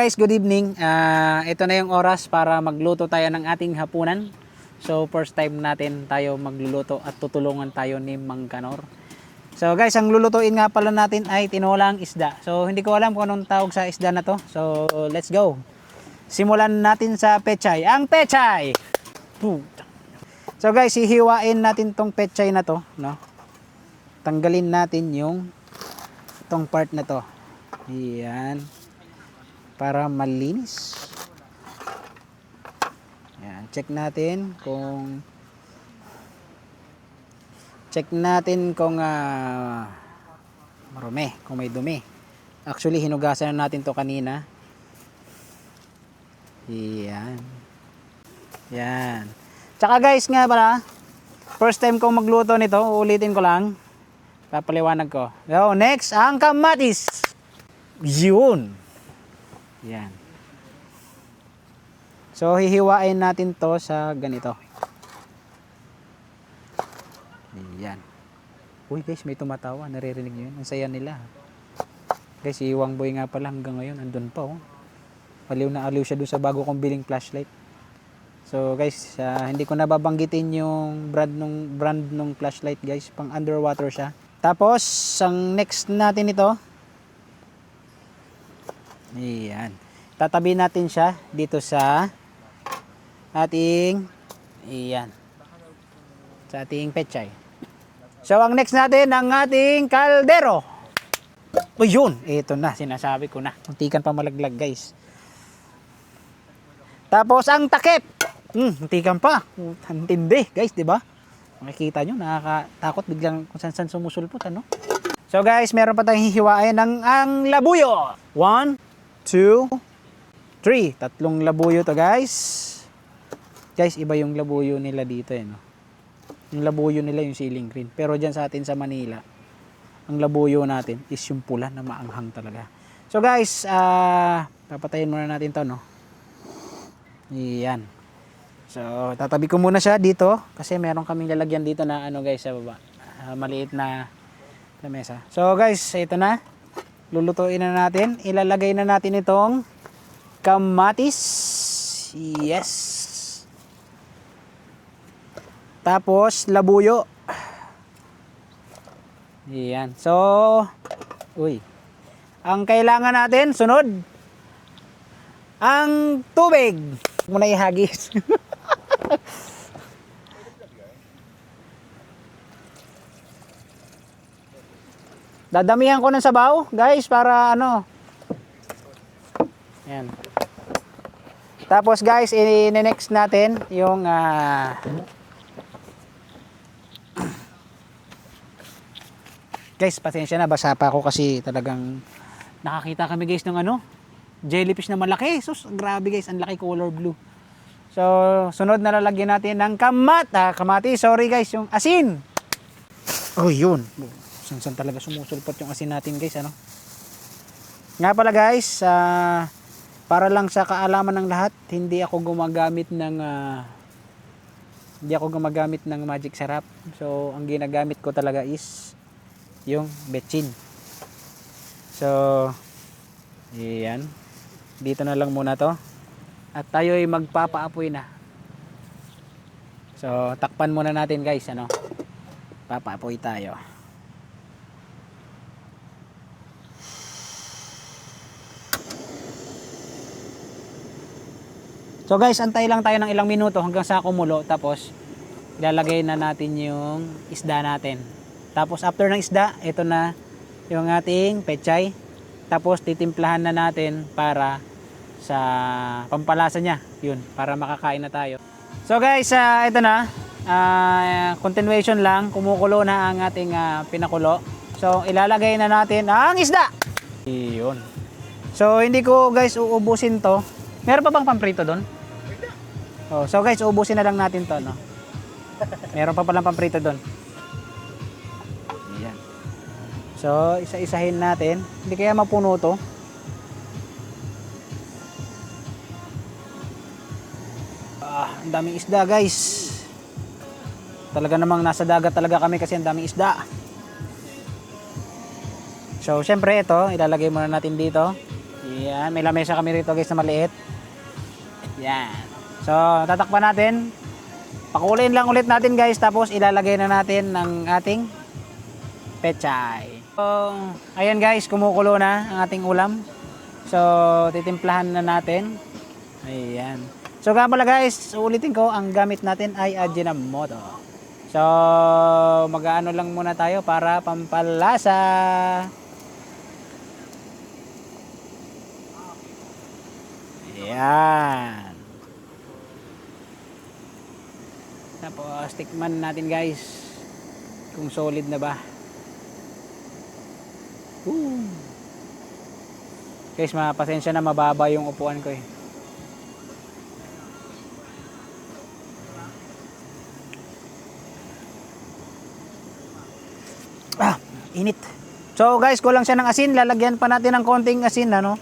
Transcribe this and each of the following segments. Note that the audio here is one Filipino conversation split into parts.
guys, good evening. Ito na yung oras para magluto tayo ng ating hapunan. So first time natin tayo magluluto at tutulungan tayo ni Mang Kanor. So guys, ang lulutuin nga pala natin ay tinolang isda. So hindi ko alam kung anong tawag sa isda na to. So let's go. Simulan natin sa pechay. Ang pechay! So guys, hihiwain natin tong pechay na to, no? Tanggalin natin yung itong part na to. Ayan. Para malinis. Ayan. Check natin kung marumi, kung may dumi. Actually, hinugasan na natin to kanina. Ayan. Ayan. Tsaka guys nga pala, first time kong magluto nito, uulitin ko lang. Papaliwanag ko. So, next, ang kamatis. Yun. Yan. So, hihiwain natin to sa ganito. Yan. Uy guys, may tumatawa. Naririnig nyo yun. Ang saya nila. Guys, si Iwang Boy nga pala hanggang ngayon. Andun pa oh. Aliw na aliw siya doon sa bago kong biling flashlight. So guys, hindi ko nababanggitin yung brand nung flashlight guys. Pang underwater siya. Tapos, ang next natin ito. Ayan. Tatabi natin siya dito sa ating sa ating pechay. So, ang next natin, ang ating kaldero. O yun, ito na, sinasabi ko na. Muntikan pa malaglag guys. Tapos, ang takip. Muntikan pa. Antindi guys, di ba? Makikita nyo, nakakatakot biglang kung saan sumusulpot, ano? So guys, meron pa tayong hihiwain ng ang labuyo. 1, 2, 3. Tatlong labuyo to guys. Guys, iba yung labuyo nila dito no? Yung labuyo nila yung ceiling green. Pero dyan sa atin sa Manila, ang labuyo natin is yung pula na maanghang talaga. So guys, papatayin muna natin to, no? Iyan. So, tatabi ko muna siya dito kasi meron kaming lalagyan dito na ano guys sa baba. Maliit na lamesa. So guys, ito na. Lulutuin na natin. Ilalagay na natin itong kamatis. Yes. Tapos labuyo. Ayan. So, ang kailangan natin, sunod, ang tubig. Huwag mo na ihagis. Dadamihan ko ng sabaw, guys, para ano. Ayan. Tapos guys, i-next natin yung guys, pasensya na, basa pa ako kasi talagang nakakita kami guys ng ano, jellyfish na malaki. Sus, grabe guys, ang laki, color blue. So, sunod na lalagyan natin ng kamatis, sorry guys, yung asin. Oh, yun. San talaga sumusulpot yung asin natin guys, ano? Nga pala guys, para lang sa kaalaman ng lahat, hindi ako gumagamit ng magic sarap. So, ang ginagamit ko talaga is yung betchin. So, ayan. Dito na lang muna to. At tayo ay magpapaapoy na. So, takpan muna natin guys, ano? Papaapoy tayo. So guys, antay lang tayo ng ilang minuto hanggang sa kumulo. Tapos, ilalagay na natin yung isda natin. Tapos, after ng isda, ito na yung ating pechay. Tapos, titimplahan na natin para sa pampalasa niya. Yun, para makakain na tayo. So guys, ito na. Continuation lang. Kumukulo na ang ating pinakulo. So, ilalagay na natin ang isda. Yun. So, hindi ko guys uubusin to. Meron pa bang pamprito doon? Oh, so guys, ubusin na lang natin to, no? Meron pa palang pamprito doon. Ayan. So, isa-isahin natin. Hindi kaya mapuno to. Ang daming isda, guys. Talaga namang nasa dagat talaga kami kasi ang daming isda. So, syempre ito, ilalagay muna natin dito. Yan, may lamesa kami rito guys na maliit. Yan. So, tatakpan natin. Pakuloyin lang ulit natin guys, tapos ilalagay na natin ng ating pechay. So, ayan guys, kumukulo na ang ating ulam. So, titimplahan na natin. Ayan. So, nga pala guys, ulitin ko, ang gamit natin ay Ajinomoto. So, mag-aano lang muna tayo para pampalasa. Ayan. Tapos, tikman natin guys kung solid na ba. Guys, pasensya na, mababa yung upuan ko eh. Init. So guys, kulang siya ng asin. Lalagyan pa natin ng konting asin, ano?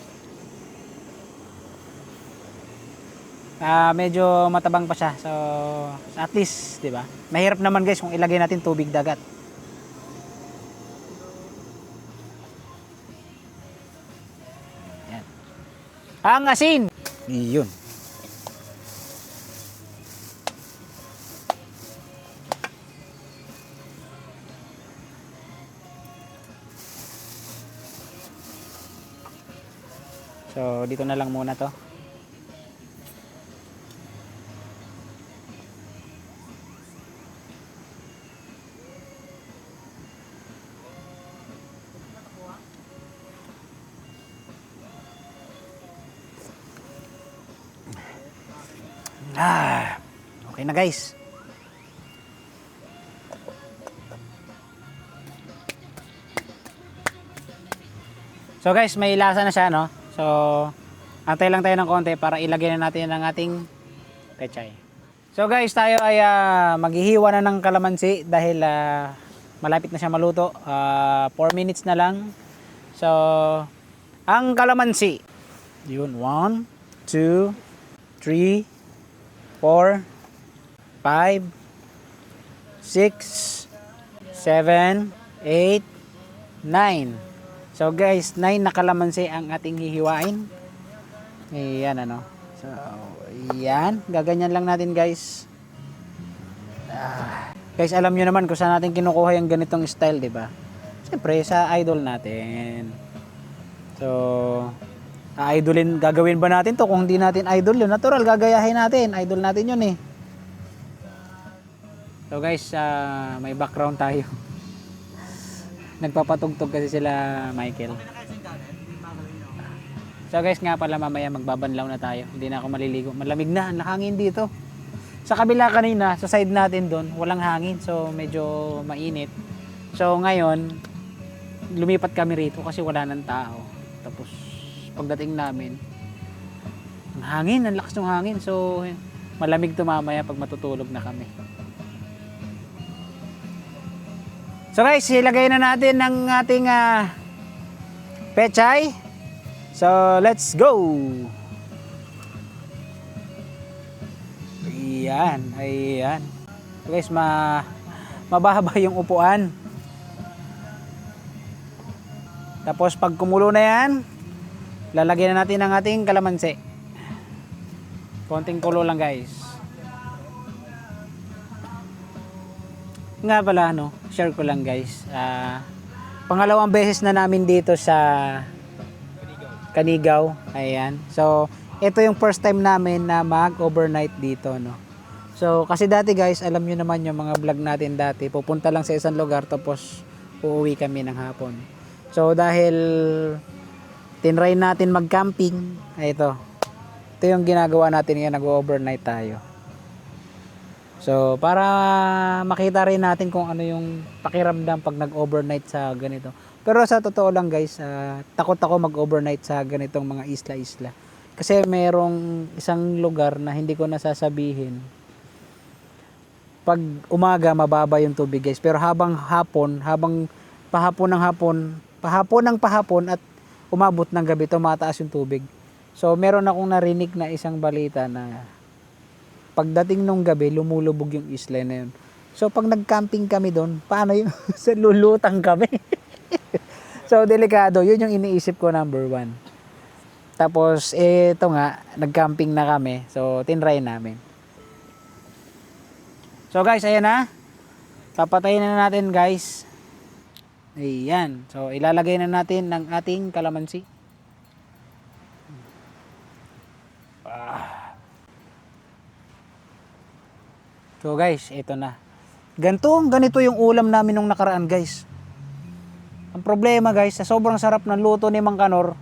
Medyo matabang pa siya. So at least, 'di ba? Mahirap naman guys kung ilagay natin tubig dagat. Yan. Ang asin. Iyon. So, dito na lang muna to. Okay na guys. So guys, may lasa na siya, no? So, antay lang tayo ng konti para ilagay na natin ang ating pechay. So guys, tayo ay maghihiwa na ng kalamansi dahil malapit na siya maluto. 4 minutes na lang. So, ang kalamansi. Yun, 1, 2, 3, 4, 5, 6, 7, 8, 9. So guys, 9 na kalamansi ang ating hihiwain. Ayan ano. So, ayan. Gaganyan lang natin guys. Guys, alam nyo naman kung saan natin kinukuha yung ganitong style, di ba? Siyempre, sa idol natin. So, idolin, gagawin ba natin to kung hindi natin idol yun? Natural, gagayahin natin. Idol natin yun eh. So guys, may background tayo. Nagpapatugtog kasi sila Michael. So guys, nga pala mamaya magbabanlaw na tayo. Hindi na ako maliligo. Malamig na, nakangin dito. Sa kabila kanina, sa side natin doon, walang hangin. So medyo mainit. So ngayon, lumipat kami rito kasi wala nang tao. Tapos pagdating namin, ang hangin, ang lakas ng hangin. So malamig to mamaya pag matutulog na kami. So guys, ilagay na natin ang ating pechay. So let's go. Ayan, ayan. So guys, mababa yung upuan. Tapos pag kumulo na yan, lalagyan na natin ang ating kalamansi. Konting kulo lang guys. Nga pala, no, share ko lang guys. Pangalawang beses na namin dito sa Canigao. Ayan. So, ito yung first time namin na mag-overnight dito, no. So, kasi dati guys, alam nyo naman yung mga vlog natin dati. Pupunta lang sa isang lugar tapos uuwi kami ng hapon. So, dahil tinry natin mag-camping, ito yung ginagawa natin ngayon, nag-overnight tayo. So, para makita rin natin kung ano yung pakiramdam pag nag-overnight sa ganito. Pero sa totoo lang guys, takot ako mag-overnight sa ganitong mga isla-isla. Kasi merong isang lugar na hindi ko nasasabihin. Pag umaga, mababa yung tubig guys. Pero habang pahapon ng pahapon at umabot ng gabi, tumataas yung tubig. So, meron akong narinig na isang balita na pagdating nung gabi, lumulubog yung isla na yun. So, pag nag-camping kami doon, paano yun? Lulutang kami. So, delikado. Yun yung iniisip ko, number 1. Tapos ito nga, nag-camping na kami. So tinry namin. So guys, ayan na. Papatayin na natin guys. Ayan. So ilalagay na natin ng ating kalamansi. So guys, ito na. Ganito yung ulam namin nung nakaraan guys. Ang problema guys, sa sobrang sarap ng luto ni Mang Kanor,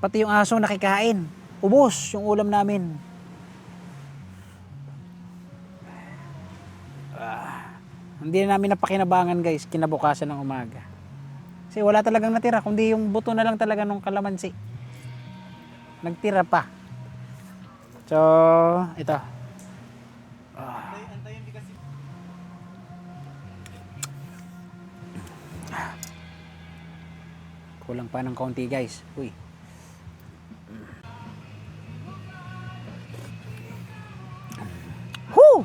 pati yung aso nakikain. Ubos yung ulam namin. Hindi na namin napakinabangan guys, kinabukasan ng umaga. Kasi wala talagang natira, kundi yung buto na lang talaga ng kalamansi. Nagtira pa. So, ito. Kulang pa ng kaunti guys. Uy. Whoo!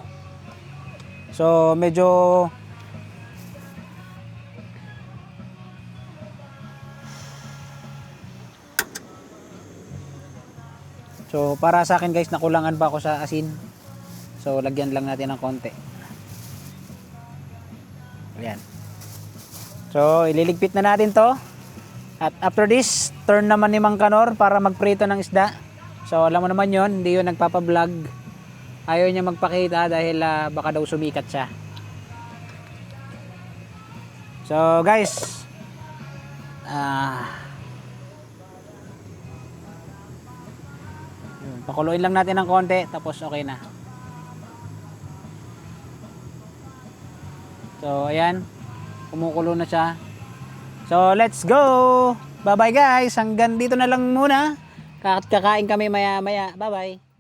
So, medyo So, para sa akin guys, nakulangan pa ako sa asin. So, lagyan lang natin ng konti. Ayan. So, ililigpit na natin to. At after this, turn naman ni Mang Kanor para magprito ng isda. So, alam mo naman yon, hindi yun nagpapablog. Ayaw niya magpakita dahil baka daw sumikat siya. So, guys, pakuluin lang natin ng konti, tapos okay na. So, ayan. Kumukulo na siya. So, let's go! Bye-bye guys! Hanggang dito na lang muna. Kakain kami maya-maya. Bye-bye!